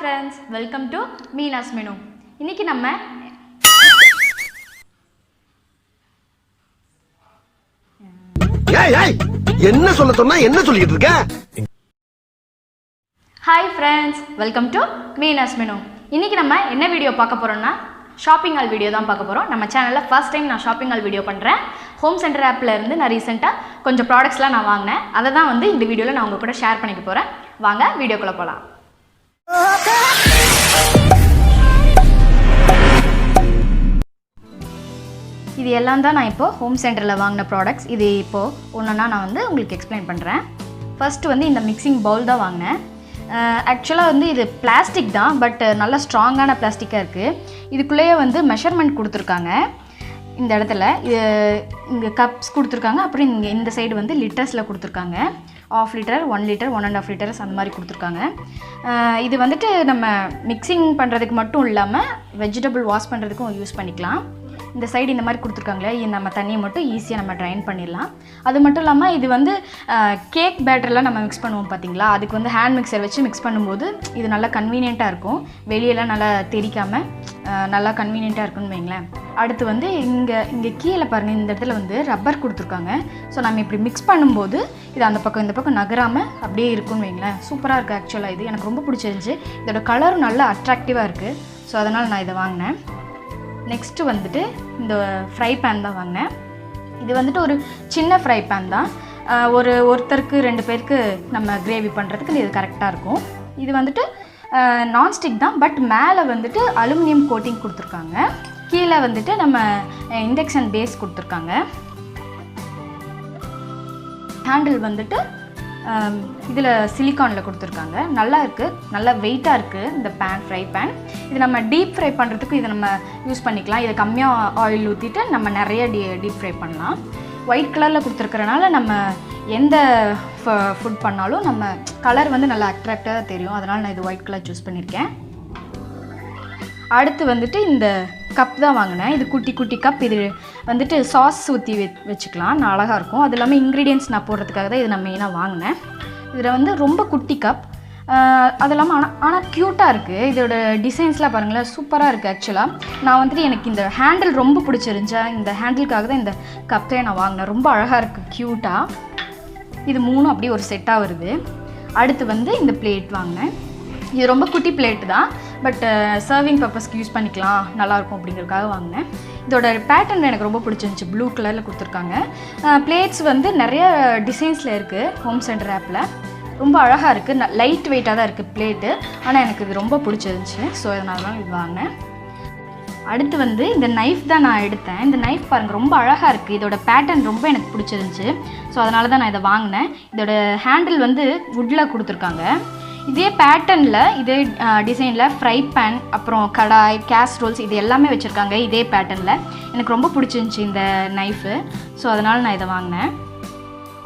friends, welcome to Meenasmenu. இன்னைக்கு நம்ம என்ன சொல்ல சொன்னா என்ன சொல்லிட்டு இருக்க? Hi friends, welcome to Meenasmenu. இன்னைக்கு நம்ம என்ன வீடியோ பார்க்க போறோம்னா ஷாப்பிங் ஆல் வீடியோ தான் பார்க்க போறோம். நம்ம சேனல்ல ஃபர்ஸ்ட் டைம் நான் ஷாப்பிங் ஆல் வீடியோ பண்றேன். ஹோம் சென்டர் ஆப்ல இருந்து நான் ரீசன்ட்டா கொஞ்சம் ப்ராடக்ட்ஸ்லாம் நான் வாங்குனேன். அதை தான் வந்து இந்த வீடியோல நான் உங்க கூட ஷேர் பண்ணிக்க போறேன். வாங்க வீடியோக்குள்ள போலாம். இது எல்லாம் தான் நான் இப்போ ஹோம் சென்டரில் வாங்கின ப்ராடக்ட்ஸ். இது இப்போது ஒன்றுன்னா நான் வந்து உங்களுக்கு எக்ஸ்பிளைன் பண்ணுறேன். ஃபர்ஸ்ட்டு வந்து இந்த மிக்சிங் பவுல் தான் வாங்கினேன். ஆக்சுவலாக வந்து இது பிளாஸ்டிக் தான், பட் நல்ல ஸ்ட்ராங்கான பிளாஸ்டிக்காக இருக்குது. இதுக்குள்ளேயே வந்து மெஷர்மெண்ட் கொடுத்துருக்காங்க. இந்த இடத்துல இங்கே கப்ஸ் கொடுத்துருக்காங்க, அப்புறம் இங்கே இந்த சைடு வந்து லிட்டர்ஸில் கொடுத்துருக்காங்க. 1/2 லிட்டர், 1 லிட்டர், 1.5 லிட்டர்ஸ் அந்த மாதிரி கொடுத்துருக்காங்க. இது வந்துட்டு நம்ம மிக்சிங் பண்ணுறதுக்கு மட்டும் இல்லாமல் வெஜிடபிள் வாஷ் பண்ணுறதுக்கும் யூஸ் பண்ணிக்கலாம். இந்த சைடு இந்த மாதிரி கொடுத்துருக்காங்களே, நம்ம தண்ணியை மட்டும் ஈஸியாக நம்ம ட்ரைன் பண்ணிடலாம். அது மட்டும் இல்லாமல் இது வந்து கேக் பேட்டர்லாம் நம்ம மிக்ஸ் பண்ணுவோம் பார்த்தீங்களா, அதுக்கு வந்து ஹேண்ட் மிக்சர் வச்சு மிக்ஸ் பண்ணும்போது இது நல்லா கன்வீனியண்ட்டாக இருக்கும். வெளியெல்லாம் நல்லா தெரிக்காமல் நல்லா கன்வீனியண்ட்டாக இருக்குன்னு வைங்களேன். அடுத்து வந்து இங்கே கீழே பாருங்கள், இந்த இடத்துல வந்து ரப்பர் கொடுத்துருக்காங்க. ஸோ நம்ம இப்படி மிக்ஸ் பண்ணும்போது இது அந்த பக்கம் இந்த பக்கம் நகராமல் அப்படியே இருக்குன்னு வைங்களேன். சூப்பராக இருக்குது. ஆக்சுவலாக இது எனக்கு ரொம்ப பிடிச்சிருந்துச்சி. இதோட கலரும் நல்லா அட்ராக்டிவாக இருக்குது. ஸோ அதனால் நான் இதை வாங்கினேன். நெக்ஸ்ட்டு வந்துட்டு இந்த ஃப்ரை பேன் தான் வாங்கினேன். இது வந்துட்டு ஒரு சின்ன ஃப்ரை பேன் தான். ஒருத்தருக்கு 2 பேருக்கு நம்ம கிரேவி பண்ணுறதுக்கு இது கரெக்டாக இருக்கும். இது வந்துட்டு நான்ஸ்டிக் தான், பட் மேலே வந்துட்டு அலுமினியம் கோட்டிங் கொடுத்துருக்காங்க. கீழே வந்துட்டு நம்ம இண்டக்ஷன் பேஸ் கொடுத்துருக்காங்க. ஹேண்டில் வந்துட்டு இதில் சிலிக்கானில் கொடுத்துருக்காங்க. நல்லா இருக்குது, நல்லா வெயிட்டாக இருக்குது இந்த ஃப்ரை பேன். இது நம்ம டீப் ஃப்ரை பண்ணுறதுக்கு இதை நம்ம யூஸ் பண்ணிக்கலாம். இதை கம்மியாக ஆயில் ஊற்றிட்டு நம்ம நிறைய டீப் ஃப்ரை பண்ணலாம். ஒயிட் கலரில் கொடுத்துருக்கறனால நம்ம எந்த ஃபுட் பண்ணாலும் நம்ம கலர் வந்து நல்லா அட்ராக்டாக தெரியும். அதனால் நான் இது ஒயிட் கலர் சூஸ் பண்ணியிருக்கேன். அடுத்து வந்துட்டு இந்த கப் தான் வாங்கினேன். இது குட்டி குட்டி கப். இது வந்துட்டு சாஸ் ஊற்றி வச்சுக்கலாம், நான் அழகாக இருக்கும். அது இல்லாமல் இன்க்ரீடியன்ட்ஸ் நான் போடுறதுக்காக தான் இது நான் மெயினாக வாங்கினேன். இதில் வந்து ரொம்ப குட்டி கப், அது இல்லாமல் ஆனால் க்யூட்டாக இருக்குது. இதோட டிசைன்ஸ்லாம் பாருங்களேன், சூப்பராக இருக்குது. ஆக்சுவலாக நான் வந்துட்டு எனக்கு இந்த ஹேண்டில் ரொம்ப பிடிச்சிருந்துச்சா, இந்த ஹேண்டிலுக்காக தான் இந்த கப்பே நான் வாங்கினேன். ரொம்ப அழகாக இருக்குது, க்யூட்டாக. இது 3 அப்படியே ஒரு செட்டாக வருது. அடுத்து வந்து இந்த பிளேட் வாங்கினேன். இது ரொம்ப குட்டி பிளேட்டு தான், பட் சர்விங் பர்பஸ்க்கு யூஸ் பண்ணிக்கலாம், நல்லாயிருக்கும் அப்படிங்கிறதுக்காக வாங்கினேன். இதோட பேட்டர்ன் எனக்கு ரொம்ப பிடிச்சிருந்துச்சி. ப்ளூ கலரில் கொடுத்துருக்காங்க. பிளேட்ஸ் வந்து நிறைய டிசைன்ஸில் இருக்குது ஹோம் சென்டர் ஆப்பில். ரொம்ப அழகாக இருக்குது, லைட் வெயிட்டாக தான் இருக்குது பிளேட்டு. ஆனால் எனக்கு இது ரொம்ப பிடிச்சிருந்துச்சி. ஸோ அதனால தான் இது வாங்கினேன். அடுத்து வந்து இந்த நைஃப் தான் நான் எடுத்தேன். இந்த நைஃப் பாருங்கள், ரொம்ப அழகாக இருக்குது. இதோட பேட்டர்ன் ரொம்ப எனக்கு பிடிச்சிருந்துச்சி. ஸோ அதனால தான் நான் இதை வாங்கினேன். இதோட ஹேண்டில் வந்து வுட்டில் கொடுத்துருக்காங்க. இதே பேட்டர்னில் இதே டிசைனில் ஃப்ரை பேன், அப்புறம் கடாய், கேஸ்ரோல்ஸ் இது எல்லாமே வச்சுருக்காங்க இதே பேட்டர்னில். எனக்கு ரொம்ப பிடிச்சிருந்துச்சி இந்த நைஃபு. ஸோ அதனால் நான் இதை வாங்கினேன்.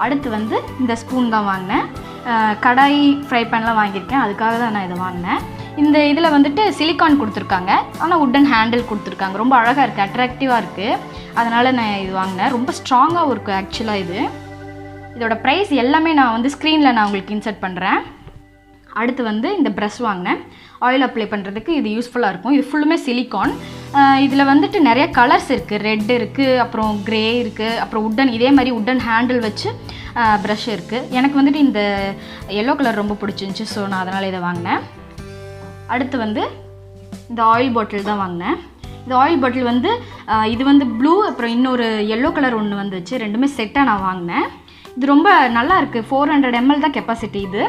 அடுத்து வந்து இந்த ஸ்பூன் தான் வாங்கினேன். கடாய், ஃப்ரை பேன்லாம் வாங்கியிருக்கேன், அதுக்காக தான் நான் இதை வாங்கினேன். இந்த இதில் வந்துட்டு சிலிக்கான் கொடுத்துருக்காங்க, ஆனால் உட்டன் ஹேண்டில் கொடுத்துருக்காங்க. ரொம்ப அழகாக இருக்குது, அட்ராக்டிவாக இருக்குது. அதனால் நான் இது வாங்கினேன். ரொம்ப ஸ்ட்ராங்காகவும் இருக்குது ஆக்சுவலாக இது. இதோட ப்ரைஸ் எல்லாமே நான் வந்து ஸ்க்ரீனில் நான் உங்களுக்கு இன்சர்ட் பண்ணுறேன். அடுத்து வந்து இந்த ப்ரஷ் வாங்கினேன். ஆயில் அப்ளை பண்ணுறதுக்கு இது யூஸ்ஃபுல்லாக இருக்கும். இது ஃபுல்லுமே சிலிக்கான். இதில் வந்துட்டு நிறைய கலர்ஸ் இருக்குது. ரெட் இருக்குது, அப்புறம் க்ரே இருக்குது, அப்புறம் உட்டன், இதே மாதிரி உட்டன் ஹேண்டில் வச்சு ப்ரஷ் இருக்குது. எனக்கு வந்துட்டு இந்த எல்லோ கலர் ரொம்ப பிடிச்சிருந்துச்சி. ஸோ நான் அதனால் இதை வாங்கினேன். அடுத்து வந்து இந்த ஆயில் பாட்டில் தான் வாங்கினேன். இந்த ஆயில் பாட்டில் வந்து இது வந்து ப்ளூ, அப்புறம் இன்னொரு எல்லோ கலர் ஒன்று வந்துச்சு. ரெண்டுமே செட்டாக நான் வாங்கினேன். இது ரொம்ப நல்லா இருக்குது. 400 ml தான் கெப்பாசிட்டி இது.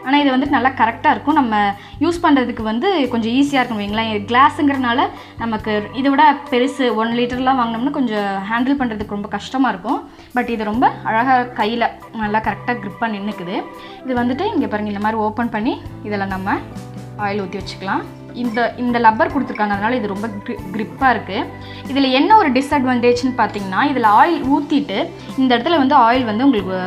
ஆனால் இது வந்துட்டு நல்லா கரெக்டாக இருக்கும். நம்ம யூஸ் பண்ணுறதுக்கு வந்து கொஞ்சம் ஈஸியாக இருக்கும் வைங்களேன். கிளாஸுங்கிறனால நமக்கு இதை விட பெருசு 1 லிட்டர்லாம் வாங்கினோம்னா கொஞ்சம் ஹேண்டில் பண்ணுறதுக்கு ரொம்ப கஷ்டமாக இருக்கும். பட் இது ரொம்ப அழகாக கையில் நல்லா கரெக்டாக க்ரிப்பாக நின்றுக்குது. இது வந்துட்டு இங்கே பாருங்கள், இந்த மாதிரி ஓப்பன் பண்ணி இதில் நம்ம ஆயில் ஊற்றி வச்சுக்கலாம். இந்த லப்பர் கொடுத்துருக்காங்க, அதனால் இது ரொம்ப க்ரிப்பாக இருக்குது. இதில் என்ன ஒரு டிஸ்அட்வான்டேஜ்னு பார்த்தீங்கன்னா, இதில் ஆயில் ஊற்றிட்டு இந்த இடத்துல வந்து ஆயில் வந்து உங்களுக்கு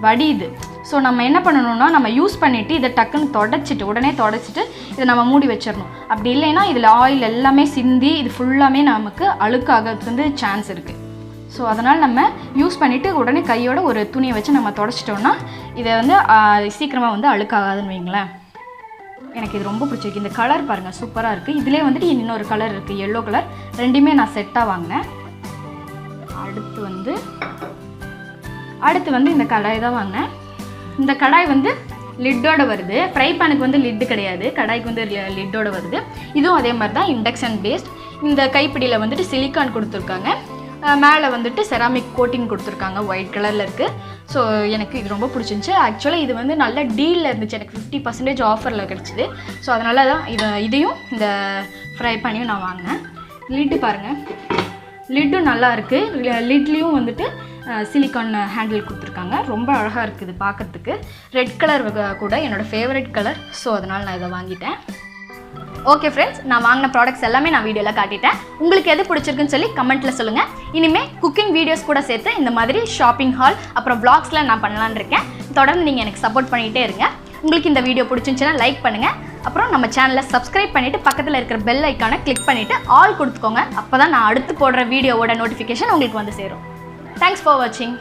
வடியுது. ஸோ நம்ம என்ன பண்ணணும்னா, நம்ம யூஸ் பண்ணிவிட்டு இதை டக்குன்னு உடனே தொடச்சிட்டு இதை நம்ம மூடி வச்சிடணும். அப்படி இல்லைன்னா இதில் ஆயில் எல்லாமே சிந்தி இது ஃபுல்லாமே நமக்கு அழுக்காகிறதுக்கு வந்து சான்ஸ் இருக்குது. ஸோ அதனால் நம்ம யூஸ் பண்ணிவிட்டு உடனே கையோட ஒரு துணியை வச்சு நம்ம தொடச்சிட்டோம்னா இதை வந்து சீக்கிரமாக வந்து அழுக்காகாதுன்னு வைங்களேன். எனக்கு இது ரொம்ப பிடிச்சிருக்கு. இந்த கலர் பாருங்கள் சூப்பராக இருக்குது. இதிலே வந்துட்டு இன்னொரு கலர் இருக்குது, எல்லோ கலர். ரெண்டுமே நான் செட்டாக வாங்கினேன். அடுத்து வந்து இந்த கடாய் தான் வாங்கினேன். இந்த கடாய் வந்து லிட்டோட வருது. ஃப்ரை பேனுக்கு வந்து லிட்டு கிடையாது, கடாய்க்கு வந்து லிட்டோட வருது. இதுவும் அதே மாதிரி தான், இண்டக்ஷன் பேஸ்ட். இந்த கைப்பிடியில் வந்துட்டு சிலிக்கான் கொடுத்துருக்காங்க. மேலே வந்துட்டு செராமிக் கோட்டிங் கொடுத்துருக்காங்க, ஒயிட் கலரில் இருக்குது. ஸோ எனக்கு இது ரொம்ப பிடிச்சிருந்துச்சி. ஆக்சுவலாக இது வந்து நல்ல டீலில் இருந்துச்சு, எனக்கு 50% ஆஃபரில் கிடச்சிது. ஸோ அதனால தான் இதையும் இந்த ஃப்ரை பேனையும் நான் வாங்கினேன். லிட்டு பாருங்கள், லிட்டும் நல்லா இருக்குது. லிட்லேயும் வந்துட்டு சிலிக்கான் ஹேண்டில் கொடுத்துருக்காங்க. ரொம்ப அழகாக இருக்குது பார்க்குறதுக்கு. ரெட் கலர் கூட என்னோடய ஃபேவரட் கலர். ஸோ அதனால் நான் இதை வாங்கிட்டேன். ஓகே ஃப்ரெண்ட்ஸ், நான் வாங்கின ப்ராடக்ட்ஸ் எல்லாமே நான் வீடியோவில் காட்டிட்டேன். உங்களுக்கு எது பிடிச்சிருக்குன்னு சொல்லி கமெண்ட்டில் சொல்லுங்கள். இனிமேல் குக்கிங் வீடியோஸ் கூட சேர்த்து இந்த மாதிரி ஷாப்பிங் ஹால் அப்புறம் vlogsலாம் நான் பண்ணலான்னு இருக்கேன். தொடர்ந்து நீங்கள் எனக்கு சப்போர்ட் பண்ணிகிட்டே இருங்க. உங்களுக்கு இந்த வீடியோ பிடிச்சிருந்துச்சுன்னா லைக் பண்ணுங்கள். அப்புறம் நம்ம சேனலை சப்ஸ்கிரைப் பண்ணிவிட்டு பக்கத்தில் இருக்கிற பெல் ஐக்கானை கிளிக் பண்ணிவிட்டு ஆல் கொடுத்துக்கோங்க. அப்போ தான் நான் அடுத்து போடுற வீடியோவோட நோட்டிஃபிகேஷன் உங்களுக்கு வந்து சேரும். Thanks for watching.